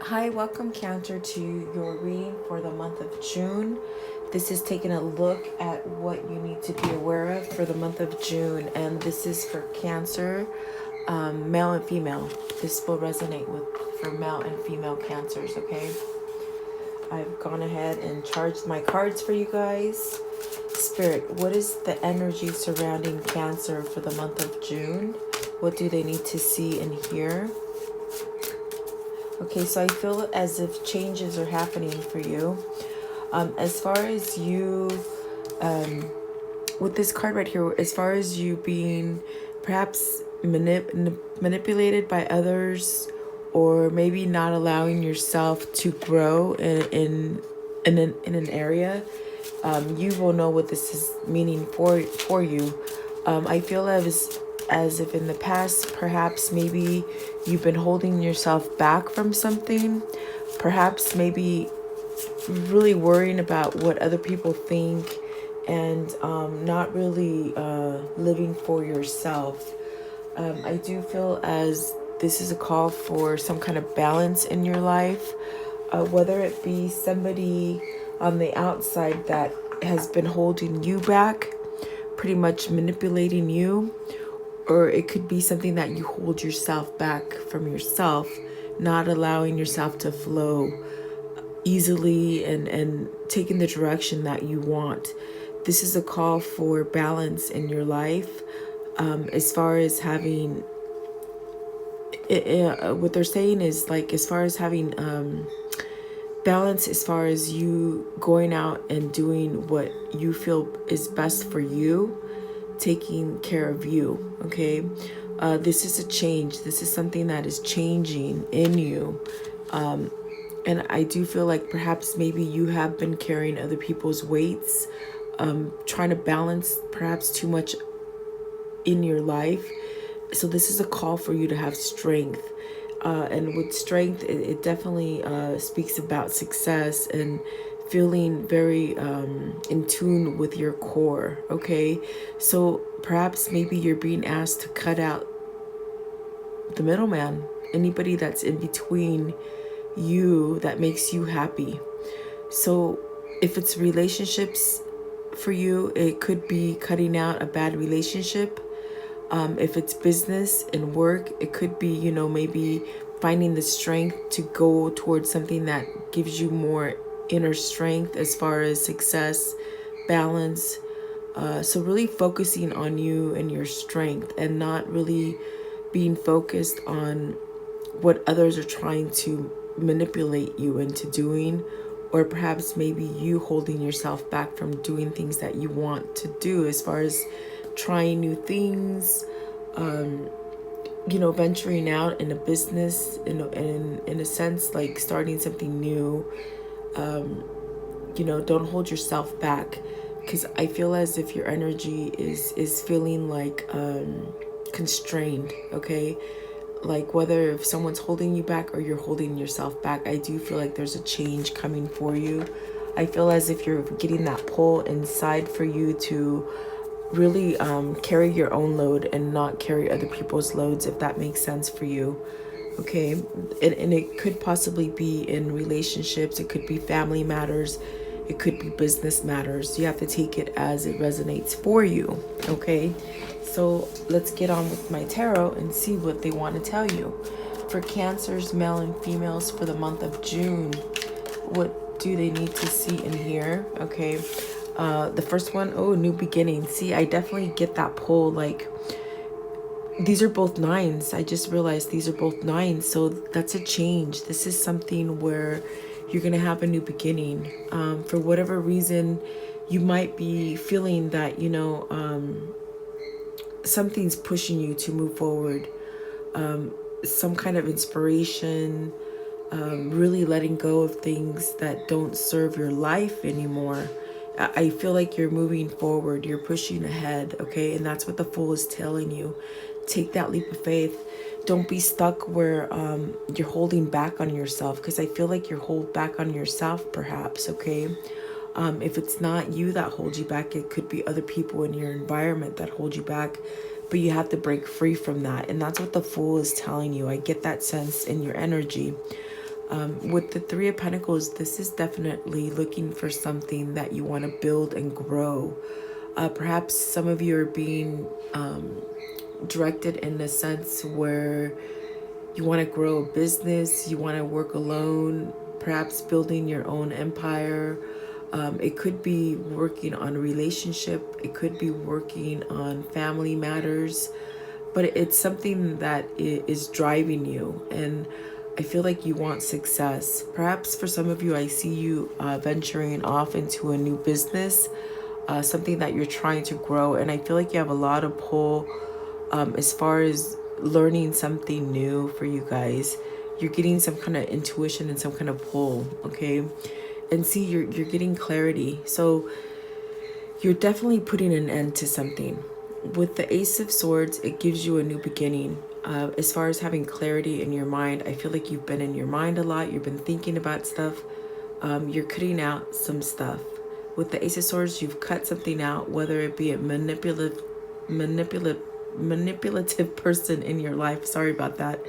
Hi, welcome Cancer to your reading for the month of June. This is taking a look at what you need to be aware of for the month of June, and this is for Cancer, male and female. This will resonate with for male and female Cancers. Okay, I've gone ahead and charged my cards for you guys. Spirit, what is the energy surrounding Cancer for the month of June? What do they need to see and hear? Okay, so I feel as if changes are happening for you. As far as you, with this card right here, as far as you being perhaps manipulated by others, or maybe not allowing yourself to grow in an area, you will know what this is meaning for you. I feel as if in the past, perhaps maybe you've been holding yourself back from something, perhaps maybe really worrying about what other people think, and not really living for yourself. I do feel as this is a call for some kind of balance in your life, whether it be somebody on the outside that has been holding you back, pretty much manipulating you, or it could be something that you hold yourself back from yourself, not allowing yourself to flow easily and taking the direction that you want. This is a call for balance in your life, as far as having what they're saying is like as far as having balance, as far as you going out and doing what you feel is best for you, taking care of you. Okay, this is a change. This is something that is changing in you, and I do feel like perhaps maybe you have been carrying other people's weights, trying to balance perhaps too much in your life. So this is a call for you to have strength, and with strength, it definitely speaks about success and feeling very in tune with your core. Okay, so perhaps maybe you're being asked to cut out the middleman, anybody that's in between you that makes you happy. So if it's relationships for you, it could be cutting out a bad relationship. If it's business and work, it could be, maybe finding the strength to go towards something that gives you more inner strength as far as success, balance. So really focusing on you and your strength, and not really being focused on what others are trying to manipulate you into doing, or perhaps maybe you holding yourself back from doing things that you want to do, as far as trying new things, venturing out in a business, in a sense, like starting something new. Don't hold yourself back, because I feel as if your energy is feeling like constrained. Okay, like whether if someone's holding you back or you're holding yourself back, I do feel like there's a change coming for you. I feel as if you're getting that pull inside for you to really carry your own load and not carry other people's loads, if that makes sense for you. Okay, and it could possibly be in relationships, it could be family matters, it could be business matters. You have to take it as it resonates for you. Okay, so let's get on with my tarot and see what they want to tell you. For Cancers, male and females, for the month of June, what do they need to see and hear? Okay, the first one, new beginning. See, I definitely get that pull. Like, these are both nines. I just realized these are both nines. So that's a change. This is something where you're going to have a new beginning. For whatever reason, you might be feeling that, something's pushing you to move forward. Some kind of inspiration, really letting go of things that don't serve your life anymore. I feel like you're moving forward, you're pushing ahead, okay? And that's what the Fool is telling you. Take that leap of faith. Don't be stuck where you're holding back on yourself, because I feel like you're holding back on yourself, perhaps, okay? If it's not you that holds you back, it could be other people in your environment that hold you back. But you have to break free from that. And that's what the Fool is telling you. I get that sense in your energy. With the Three of Pentacles, this is definitely looking for something that you want to build and grow. Perhaps some of you are being directed in a sense where you want to grow a business, you want to work alone, perhaps building your own empire. It could be working on a relationship. It could be working on family matters. But it's something that is driving you. And I feel like you want success. Perhaps for some of you, I see you venturing off into a new business, something that you're trying to grow. And I feel like you have a lot of pull as far as learning something new for you guys. You're getting some kind of intuition and some kind of pull, okay? And see, you're getting clarity. So you're definitely putting an end to something. With the Ace of Swords, it gives you a new beginning. As far as having clarity in your mind, I feel like you've been in your mind a lot. You've been thinking about stuff. You're cutting out some stuff. With the Ace of Swords, you've cut something out, whether it be a manipulative person in your life. Sorry about that.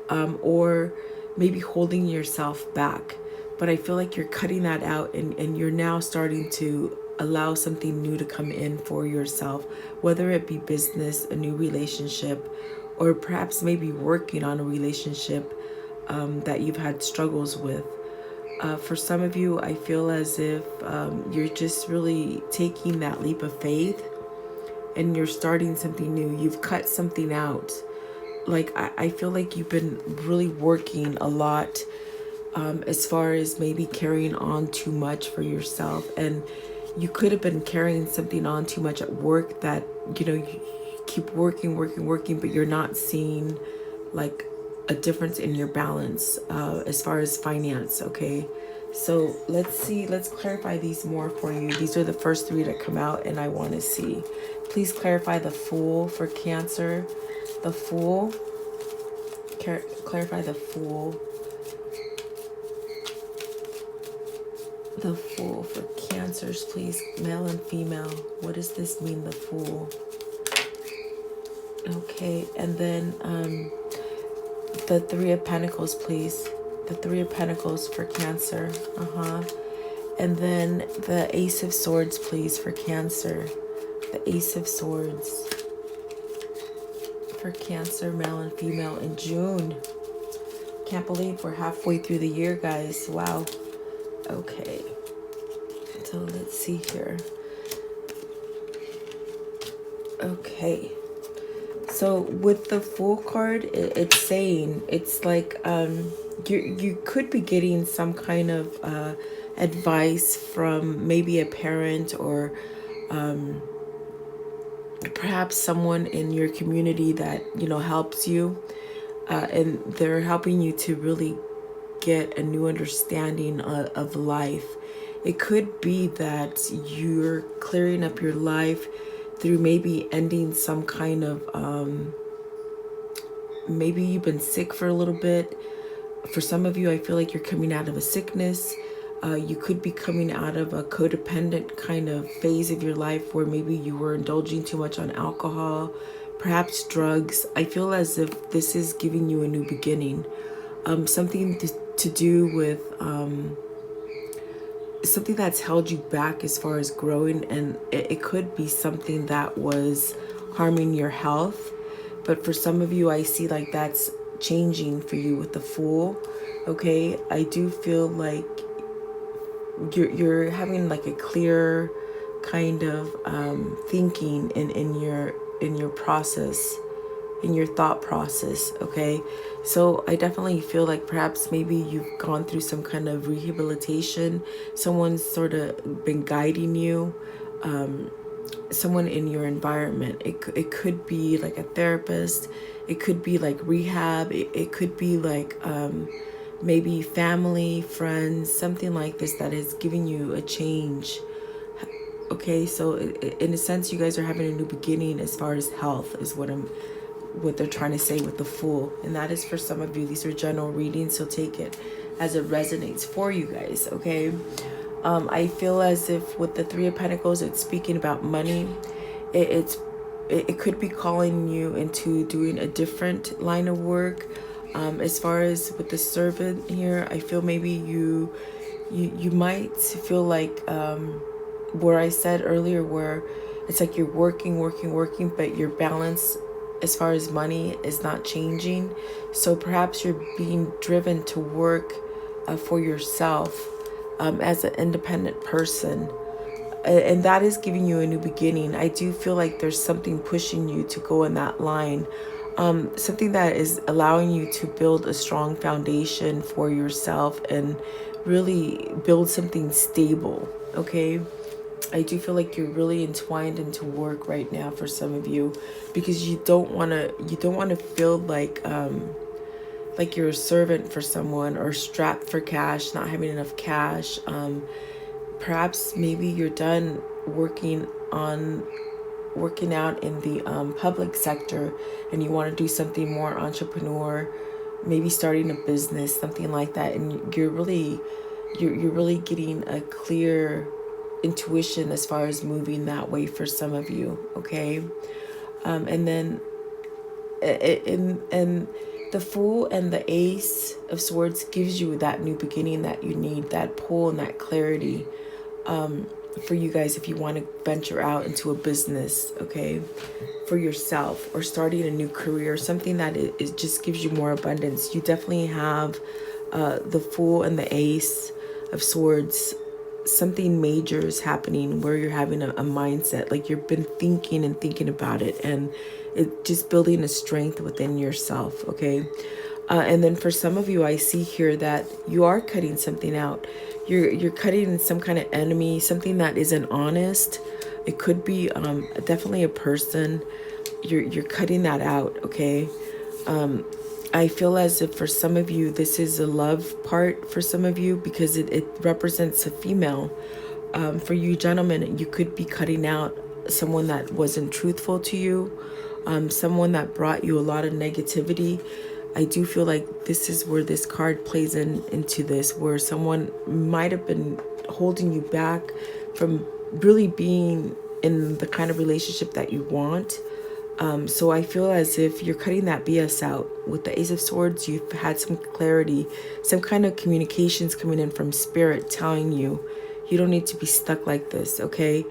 Or maybe holding yourself back. But I feel like you're cutting that out, and you're now starting to allow something new to come in for yourself, whether it be business, a new relationship, or perhaps maybe working on a relationship that you've had struggles with. For some of you, I feel as if you're just really taking that leap of faith and you're starting something new. You've cut something out. Like, I feel like you've been really working a lot as far as maybe carrying on too much for yourself. And you could have been carrying something on too much at work that, you keep working, but you're not seeing like a difference in your balance as far as finance, okay? So let's clarify these more for you. These are the first three that come out, and I want to see. Please clarify the Fool for Cancer. The Fool. Clarify the Fool. The Fool for Cancers, please. Male and female. What does this mean, the Fool? Okay, and then the Three of Pentacles, please. The Three of Pentacles for Cancer. And then the Ace of Swords, please, for Cancer. The Ace of Swords for Cancer, male and female, in June. Can't believe we're halfway through the year, guys. Wow. Okay. So let's see here. Okay. So with the Fool card, it's saying, it's like you could be getting some kind of advice from maybe a parent, or perhaps someone in your community that helps you, and they're helping you to really get a new understanding of life. It could be that you're clearing up your life through maybe ending some kind of maybe you've been sick for a little bit. For some of you, I feel like you're coming out of a sickness. You could be coming out of a codependent kind of phase of your life where maybe you were indulging too much on alcohol, perhaps drugs. I feel as if this is giving you a new beginning. Something to do with something that's held you back as far as growing, and it could be something that was harming your health. But for some of you, I see like that's changing for you with the Fool. Okay, I do feel like you're having like a clear kind of thinking in your process, in your thought process. Okay, so I definitely feel like perhaps maybe you've gone through some kind of rehabilitation. Someone's sort of been guiding you, someone in your environment. It could be like a therapist, it could be like rehab, it could be like maybe family, friends, something like this that is giving you a change. Okay, so in a sense, you guys are having a new beginning as far as health is what they're trying to say with the Fool. And that is for some of you. These are general readings, so take it as it resonates for you guys, okay? I feel as if with the Three of Pentacles, it's speaking about money. It could be calling you into doing a different line of work. As far as with the servant here, I feel maybe you might feel like where I said earlier, where it's like you're working, but your balance as far as money is not changing. So perhaps you're being driven to work for yourself as an independent person. And that is giving you a new beginning. I do feel like there's something pushing you to go in that line. Something that is allowing you to build a strong foundation for yourself and really build something stable, okay? I do feel like you're really entwined into work right now for some of you, because you don't want to feel like you're a servant for someone or strapped for cash, not having enough cash. Perhaps maybe you're done working out in the public sector and you want to do something more entrepreneur, maybe starting a business, something like that, and you're really getting a clear intuition as far as moving that way for some of you, okay? And then and the Fool and the Ace of Swords gives you that new beginning that you need, that pull and that clarity for you guys if you want to venture out into a business, okay, for yourself, or starting a new career, something that it just gives you more abundance. You definitely have the Fool and the Ace of Swords. Something major is happening where you're having a mindset, like you've been thinking about it, and it just building a strength within yourself, okay? And then for some of you, I see here that you are cutting something out. You're cutting some kind of enemy, something that isn't honest. It could be definitely a person. You're cutting that out, okay? I feel as if for some of you, this is a love part for some of you, because it represents a female. For you gentlemen, you could be cutting out someone that wasn't truthful to you, someone that brought you a lot of negativity. I do feel like this is where this card plays into this, where someone might have been holding you back from really being in the kind of relationship that you want. So I feel as if you're cutting that BS out. With the Ace of Swords, you've had some clarity, some kind of communications coming in from spirit telling you, you don't need to be stuck like this, okay?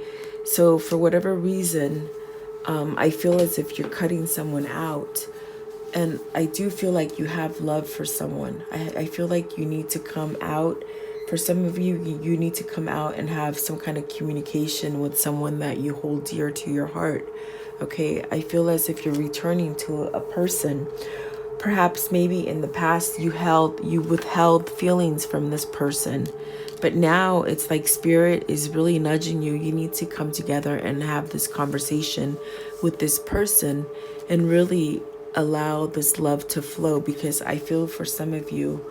So for whatever reason, I feel as if you're cutting someone out. And I do feel like you have love for someone. I feel like you need to come out. For some of you, you need to come out and have some kind of communication with someone that you hold dear to your heart. Okay, I feel as if you're returning to a person. Perhaps maybe in the past you withheld feelings from this person. But now it's like spirit is really nudging you. You need to come together and have this conversation with this person and really allow this love to flow, because I feel for some of you,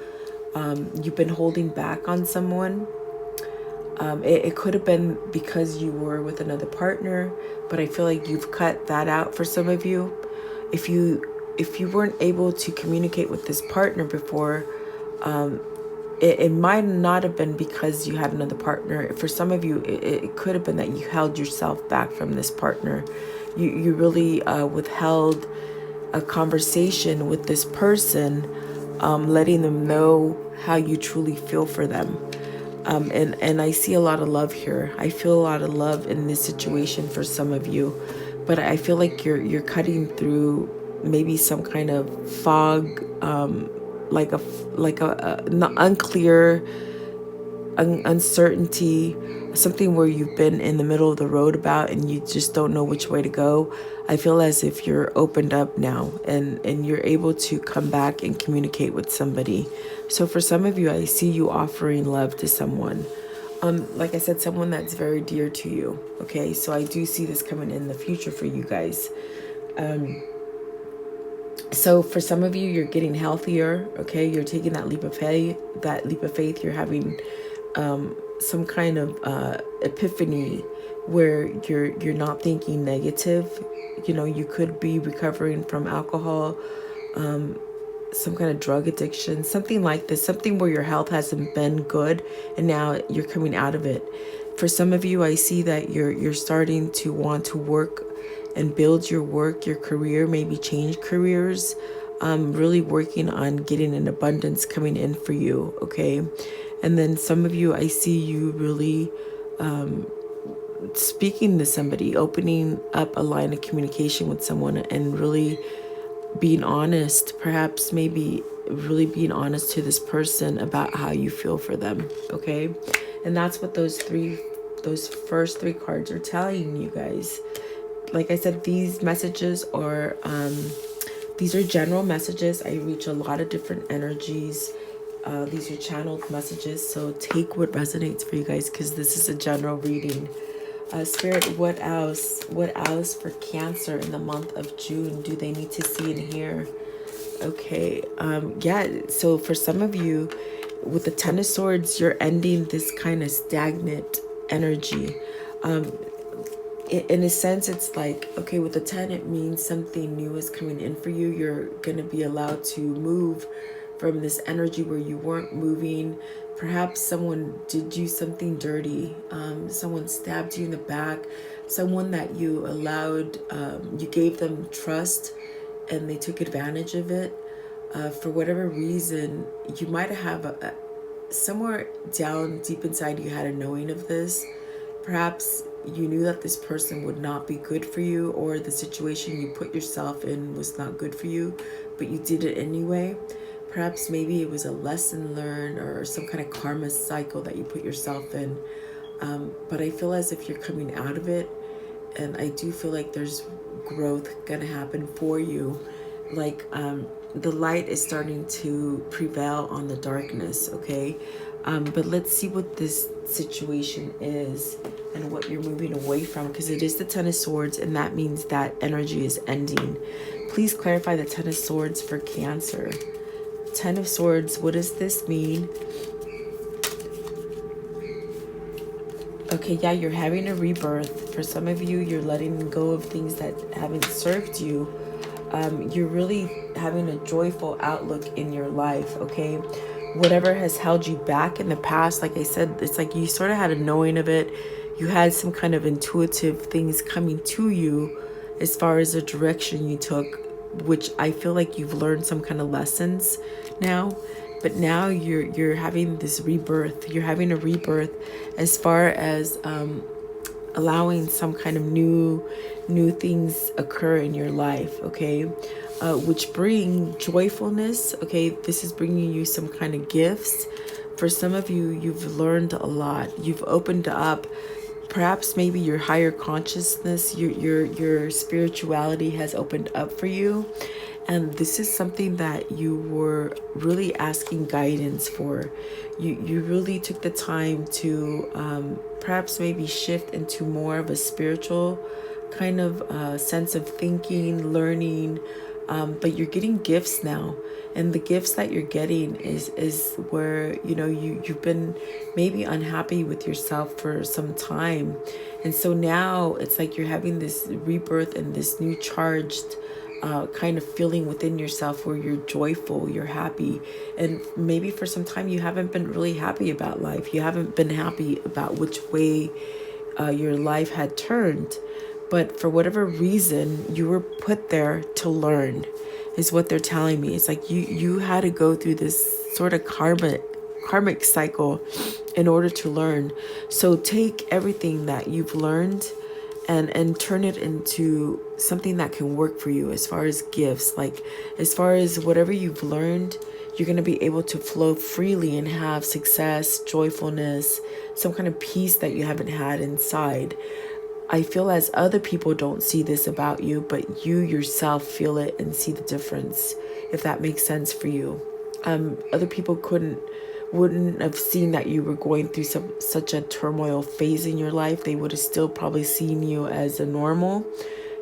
you've been holding back on someone. It could have been because you were with another partner, but I feel like you've cut that out for some of you. If you weren't able to communicate with this partner before, it might not have been because you had another partner. For some of you, it could have been that you held yourself back from this partner. You really withheld a conversation with this person, letting them know how you truly feel for them. And I see a lot of love here. I feel a lot of love in this situation for some of you, but I feel like you're cutting through maybe some kind of fog, like a unclear uncertainty, something where you've been in the middle of the road about and you just don't know which way to go. I feel as if you're opened up now and you're able to come back and communicate with somebody. So for some of you, I see you offering love to someone. Like I said, someone that's very dear to you. Okay, so I do see this coming in the future for you guys. So for some of you, you're getting healthier. Okay, you're taking that leap of faith. You're having some kind of epiphany where you're not thinking negative. You know, you could be recovering from alcohol, some kind of drug addiction, something like this, something where your health hasn't been good and now you're coming out of it. For some of you, I see that you're starting to want to work and build your career, maybe change careers. really working on getting an abundance coming in for you, okay? And then some of you, I see you really speaking to somebody, opening up a line of communication with someone, and really being honest, perhaps maybe really being honest to this person about how you feel for them, okay? And that's what those first three cards are telling you guys. Like I said, these messages are these are general messages. I reach a lot of different energies. These are channeled messages, so take what resonates for you guys, because this is a general reading. Spirit, what else for Cancer in the month of June do they need to see and hear? Okay, yeah, so for some of you, with the Ten of Swords, you're ending this kind of stagnant energy. In a sense, it's like, okay, with the 10, it means something new is coming in for you. You're going to be allowed to move from this energy where you weren't moving. Perhaps someone did you something dirty. Someone stabbed you in the back. Someone that you allowed, you gave them trust and they took advantage of it. For whatever reason, you might have somewhere down deep inside you had a knowing of this. Perhaps you knew that this person would not be good for you, or the situation you put yourself in was not good for you, but you did it anyway. Perhaps maybe it was a lesson learned or some kind of karma cycle that you put yourself in. But I feel as if you're coming out of it, and I do feel like there's growth gonna happen for you. Like the light is starting to prevail on the darkness, okay? But let's see what this situation is and what you're moving away from, because it is the Ten of Swords, and that means that energy is ending. Please clarify the Ten of Swords for Cancer. Ten of Swords, what does this mean? Okay, yeah, you're having a rebirth. For some of you, you're letting go of things that haven't served you. You're really having a joyful outlook in your life, okay? Whatever has held you back in the past, like I said, it's like you sort of had a knowing of it. You had some kind of intuitive things coming to you as far as the direction you took, which I feel like you've learned some kind of lessons now. But now you're having this rebirth. You're having a rebirth as far as allowing some kind of new things occur in your life, okay? Which bring joyfulness, okay? This is bringing you some kind of gifts. For some of you, you've learned a lot. You've opened up. Perhaps maybe your higher consciousness, your spirituality has opened up for you. And this is something that you were really asking guidance for. You really took the time to perhaps maybe shift into more of a spiritual kind of sense of thinking, learning, but you're getting gifts now. And the gifts that you're getting is where, you know, you've been maybe unhappy with yourself for some time. And so now it's like you're having this rebirth and this new charged kind of feeling within yourself where you're joyful, you're happy. And maybe for some time you haven't been really happy about life. You haven't been happy about which way your life had turned. But for whatever reason, you were put there to learn, is what they're telling me. It's like you had to go through this sort of karmic cycle in order to learn. So take everything that you've learned and turn it into something that can work for you as far as gifts. Like as far as whatever you've learned, you're going to be able to flow freely and have success, joyfulness, some kind of peace that you haven't had inside. I feel as other people don't see this about you, but you yourself feel it and see the difference, if that makes sense for you. Other people wouldn't have seen that you were going through such a turmoil phase in your life. They would have still probably seen you as a normal,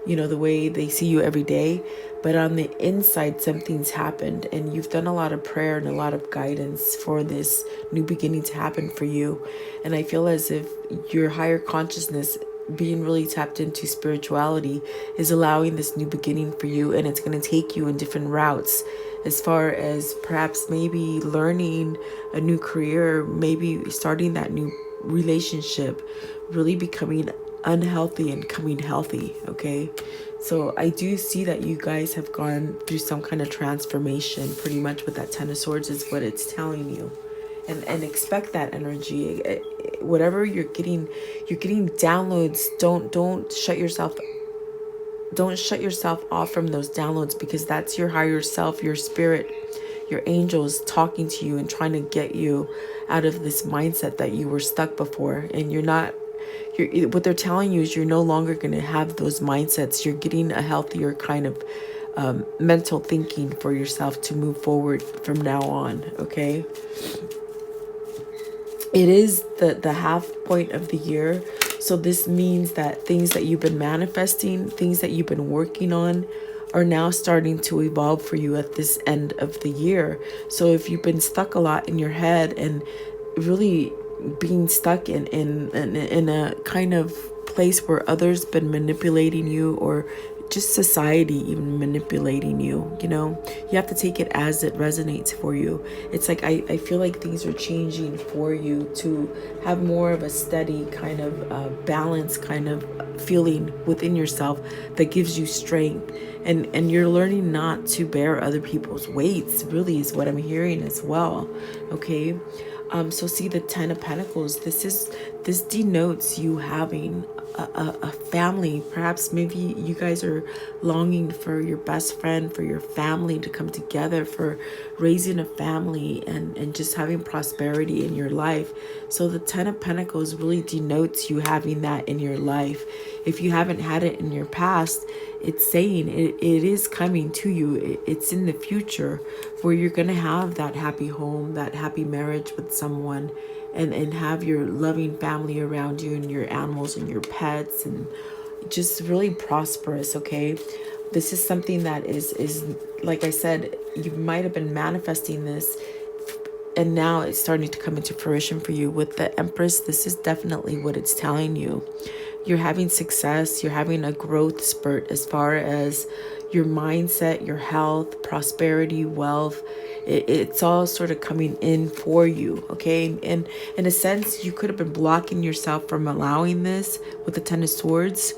you know, the way they see you every day. But on the inside, something's happened, and you've done a lot of prayer and a lot of guidance for this new beginning to happen for you. And I feel as if your higher consciousness, being really tapped into spirituality, is allowing this new beginning for you, and it's going to take you in different routes, as far as perhaps maybe learning a new career, maybe starting that new relationship, really becoming unhealthy and coming healthy, okay? So I do see that you guys have gone through some kind of transformation, pretty much with that Ten of Swords is what it's telling you. And expect that energy. Whatever you're getting downloads. Don't shut yourself off from those downloads, because that's your higher self, your spirit, your angels talking to you and trying to get you out of this mindset that you were stuck before. And what they're telling you is you're no longer going to have those mindsets. You're getting a healthier kind of mental thinking for yourself to move forward from now on, okay? It is the half point of the year. So this means that things that you've been manifesting, things that you've been working on, are now starting to evolve for you at this end of the year. So if you've been stuck a lot in your head and really being stuck in a kind of place where others been manipulating you, or just society even manipulating you, you have to take it as it resonates for you. It's like I feel like things are changing for you to have more of a steady kind of balance kind of feeling within yourself that gives you strength, and you're learning not to bear other people's weights, really, is what I'm hearing as well, okay? So see the Ten of Pentacles. This denotes you having a family. Perhaps maybe you guys are longing for your best friend, for your family to come together, for raising a family and just having prosperity in your life. So the Ten of Pentacles really denotes you having that in your life. If you haven't had it in your past, it's saying it is coming to you. It's in the future where you're going to have that happy home, that happy marriage with someone, and have your loving family around you, and your animals and your pets, and just really prosperous, okay? This is something that is like I said, you might have been manifesting this, and now it's starting to come into fruition for you. With the Empress, this is definitely what it's telling you. You're having success. You're having a growth spurt as far as your mindset, your health, prosperity, wealth. It's all sort of coming in for you, okay? And in a sense, you could have been blocking yourself from allowing this with the Ten of Swords.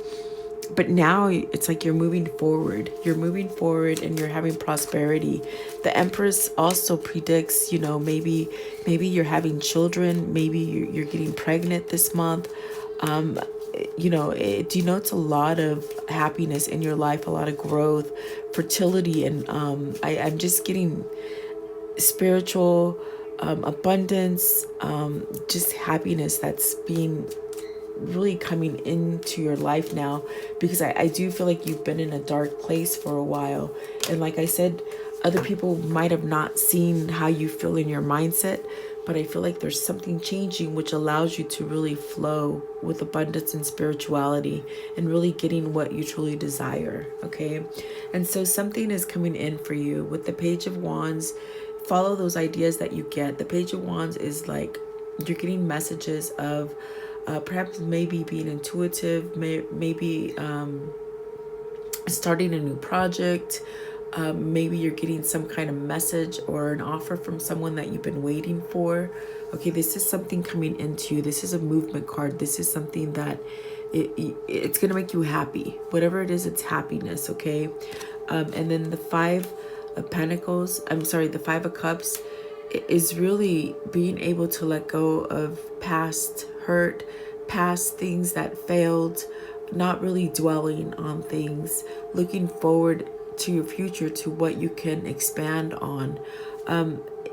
But now it's like you're moving forward. You're moving forward and you're having prosperity. The Empress also predicts, maybe you're having children. Maybe you're getting pregnant this month. It denotes a lot of happiness in your life, a lot of growth, fertility, and I'm just getting spiritual abundance, just happiness that's being really coming into your life now, because I do feel like you've been in a dark place for a while. And like I said, other people might have not seen how you feel in your mindset, but I feel like there's something changing which allows you to really flow with abundance and spirituality and really getting what you truly desire, okay? And so something is coming in for you with the Page of Wands. Follow those ideas that you get. The Page of Wands is like you're getting messages of perhaps maybe being intuitive, maybe starting a new project. Maybe you're getting some kind of message or an offer from someone that you've been waiting for. Okay, this is something coming into you. This is a movement card. This is something that it's going to make you happy. Whatever it is, it's happiness, okay? And then the Five of Pentacles, the Five of Cups is really being able to let go of past hurt, past things that failed, not really dwelling on things, looking forward to your future, to what you can expand on.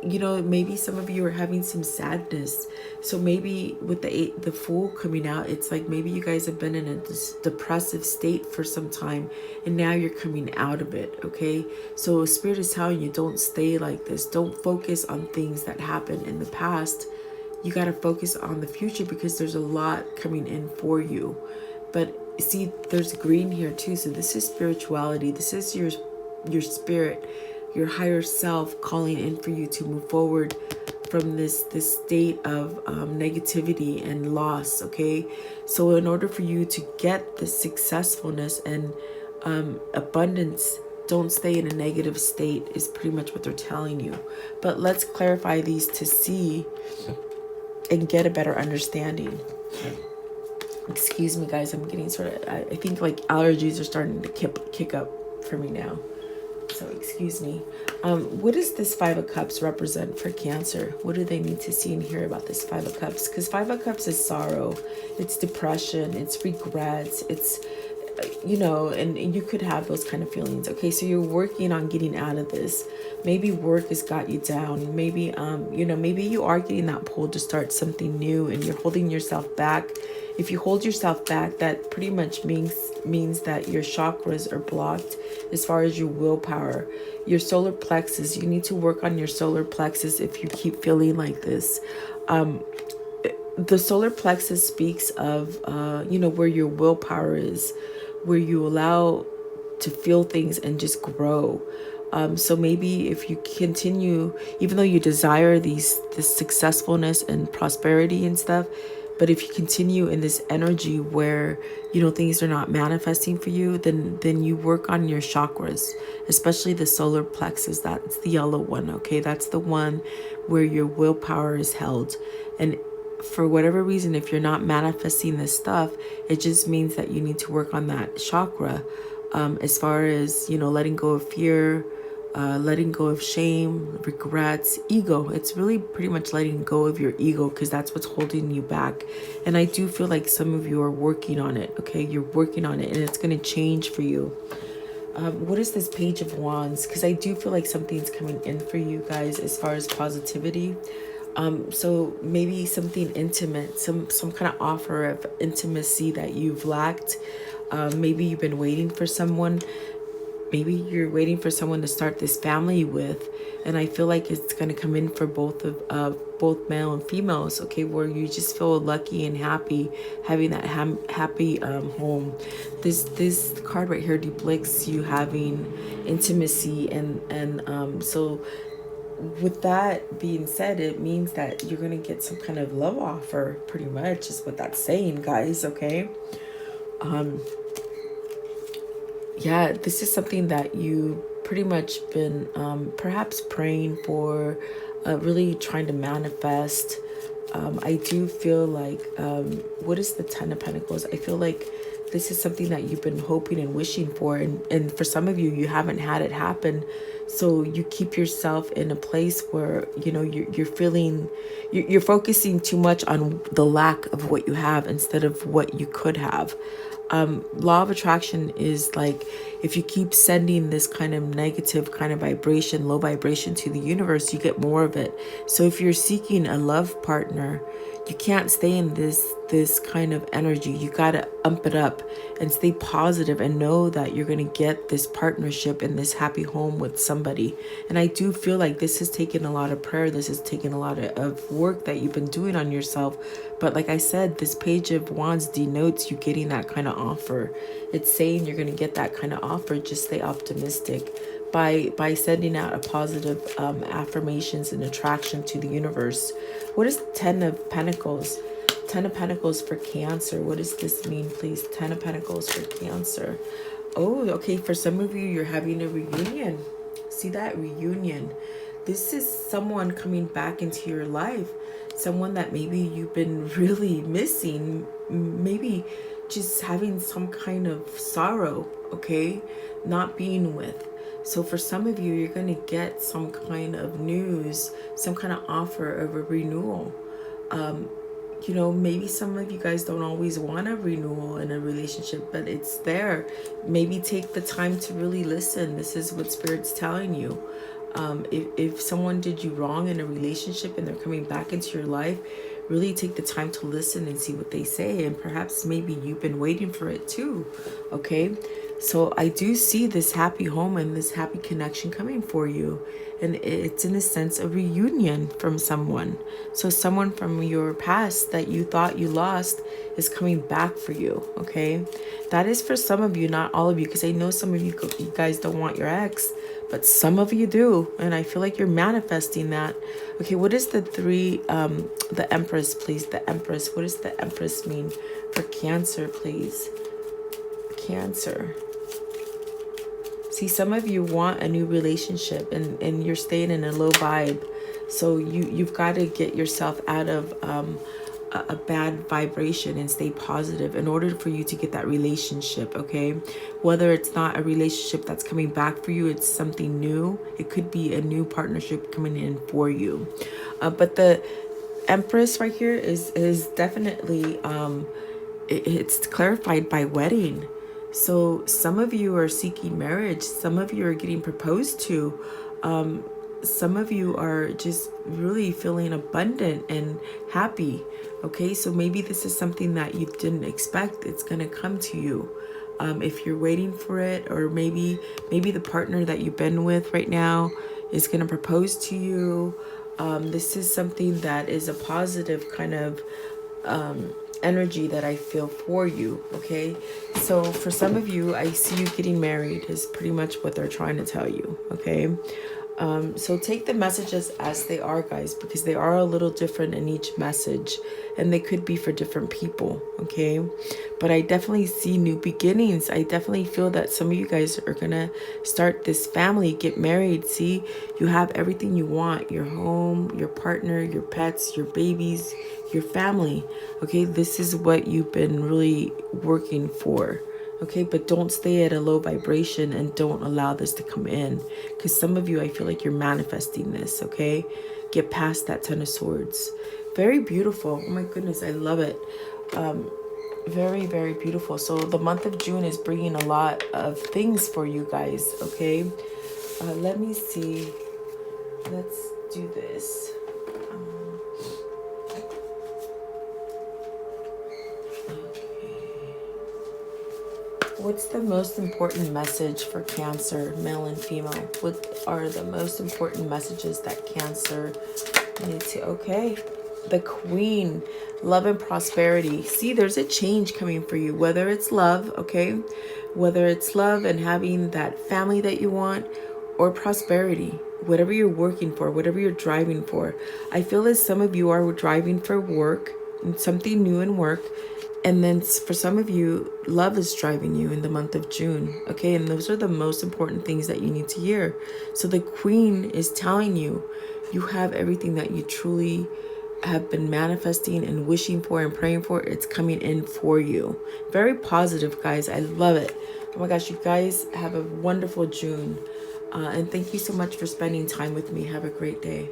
Maybe some of you are having some sadness. So maybe with the Fool coming out, it's like maybe you guys have been in a depressive state for some time, and now you're coming out of it, okay? So Spirit is telling you, don't stay like this. Don't focus on things that happened in the past. You got to focus on the future, because there's a lot coming in for you. But see, there's green here too. So this is spirituality. This is your spirit, your higher self calling in for you to move forward from this state of negativity and loss, okay? So in order for you to get the successfulness and abundance, don't stay in a negative state, is pretty much what they're telling you. But let's clarify these to see and get a better understanding. Excuse me, guys. I'm getting sort of, I think like allergies are starting to kick up for me now. So excuse me. What does this Five of Cups represent for Cancer? What do they need to see and hear about this Five of Cups? Because Five of Cups is sorrow, it's depression, it's regrets, it's, and you could have those kind of feelings. Okay, so you're working on getting out of this. Maybe work has got you down. Maybe, maybe you are getting that pull to start something new and you're holding yourself back. If you hold yourself back, that pretty much means that your chakras are blocked as far as your willpower. Your solar plexus, you need to work on your solar plexus if you keep feeling like this. The solar plexus speaks of, where your willpower is, where you allow to feel things and just grow. So maybe if you continue, even though you desire this successfulness and prosperity and stuff, but if you continue in this energy where, things are not manifesting for you, then you work on your chakras, especially the solar plexus. That's the yellow one, okay? That's the one where your willpower is held. And for whatever reason, if you're not manifesting this stuff, it just means that you need to work on that chakra, as far as, letting go of fear, letting go of shame, regrets, ego. It's really pretty much letting go of your ego, because that's what's holding you back. And I do feel like some of you are working on it, okay? You're working on it and it's going to change for you. What is this Page of Wands? Because I do feel like something's coming in for you guys as far as positivity. So maybe something intimate, some kind of offer of intimacy that you've lacked. Maybe you've been waiting for someone. Maybe you're waiting for someone to start this family with, and I feel like it's going to come in for both male and females, okay, where you just feel lucky and happy having that happy home. This card right here depicts you having intimacy, and so with that being said, it means that you're going to get some kind of love offer, pretty much is what that's saying, guys, okay? Yeah, this is something that you pretty much been perhaps praying for, really trying to manifest. I do feel like, what is the Ten of Pentacles? I feel like this is something that you've been hoping and wishing for. And for some of you, you haven't had it happen. So you keep yourself in a place where, you're feeling, you're focusing too much on the lack of what you have instead of what you could have. Law of attraction is like, if you keep sending this kind of negative kind of vibration, low vibration to the universe, you get more of it. So if you're seeking a love partner, you can't stay in this kind of energy. You got to ump it up and stay positive and know that you're going to get this partnership and this happy home with somebody. And I do feel like this has taken a lot of prayer. This has taken a lot of work that you've been doing on yourself. But like I said, this Page of Wands denotes you getting that kind of offer. It's saying you're going to get that kind of offer. Just stay optimistic by sending out a positive affirmations and attraction to the universe. What is the Ten of Pentacles? Ten of Pentacles for Cancer. What does this mean, please? Ten of Pentacles for Cancer. Oh, okay. For some of you, you're having a reunion. See that? Reunion. This is someone coming back into your life. Someone that maybe you've been really missing. Maybe just having some kind of sorrow, okay? Not being with. So for some of you, you're going to get some kind of news, some kind of offer of a renewal. Maybe some of you guys don't always want a renewal in a relationship, but it's there. Maybe take the time to really listen. This is what Spirit's telling you. If someone did you wrong in a relationship and they're coming back into your life, really take the time to listen and see what they say. And perhaps maybe you've been waiting for it too, okay? So I do see this happy home and this happy connection coming for you. And it's in a sense a reunion from someone. So someone from your past that you thought you lost is coming back for you, okay? That is for some of you, not all of you, because I know some of you guys don't want your ex, but some of you do. And I feel like you're manifesting that. Okay, what is the Empress, please? The Empress. What does the Empress mean for Cancer, please? Cancer. See, some of you want a new relationship and you're staying in a low vibe. So you've got to get yourself out of a bad vibration and stay positive in order for you to get that relationship, okay? Whether it's not a relationship that's coming back for you, it's something new. It could be a new partnership coming in for you. But the Empress right here is definitely it's clarified by wedding. So some of you are seeking marriage, some of you are getting proposed to, some of you are just really feeling abundant and happy. Okay, so maybe this is something that you didn't expect. It's going to come to you. If you're waiting for it, or maybe the partner that you've been with right now is going to propose to you. This is something that is a positive kind of energy that I feel for you. Okay, so for some of you, I see you getting married is pretty much what they're trying to tell you. Okay, so take the messages as they are, guys, because they are a little different in each message, and they could be for different people. Okay, but I definitely see new beginnings. I definitely feel that some of you guys are gonna start this family, get married. See, you have everything you want: your home, your partner, your pets, your babies, your family. Okay, this is what you've been really working for. Okay, but don't stay at a low vibration and don't allow this to come in, because some of you, I feel like you're manifesting this. Okay, get past that 10 of swords. Very beautiful. Oh my goodness, I love it. Very, very beautiful. So the month of June is bringing a lot of things for you guys. Okay, let me see. Let's do this. What's the most important message for Cancer, male and female? What are the most important messages that Cancer need to... Okay, the Queen, love and prosperity. See, there's a change coming for you, whether it's love, okay? Whether it's love and having that family that you want, or prosperity, whatever you're working for, whatever you're driving for. I feel as some of you are driving for work, something new in work. And then for some of you, love is driving you in the month of June. Okay, and those are the most important things that you need to hear. So the Queen is telling you, you have everything that you truly have been manifesting and wishing for and praying for. It's coming in for you. Very positive, guys. I love it. Oh my gosh, you guys have a wonderful June. And thank you so much for spending time with me. Have a great day.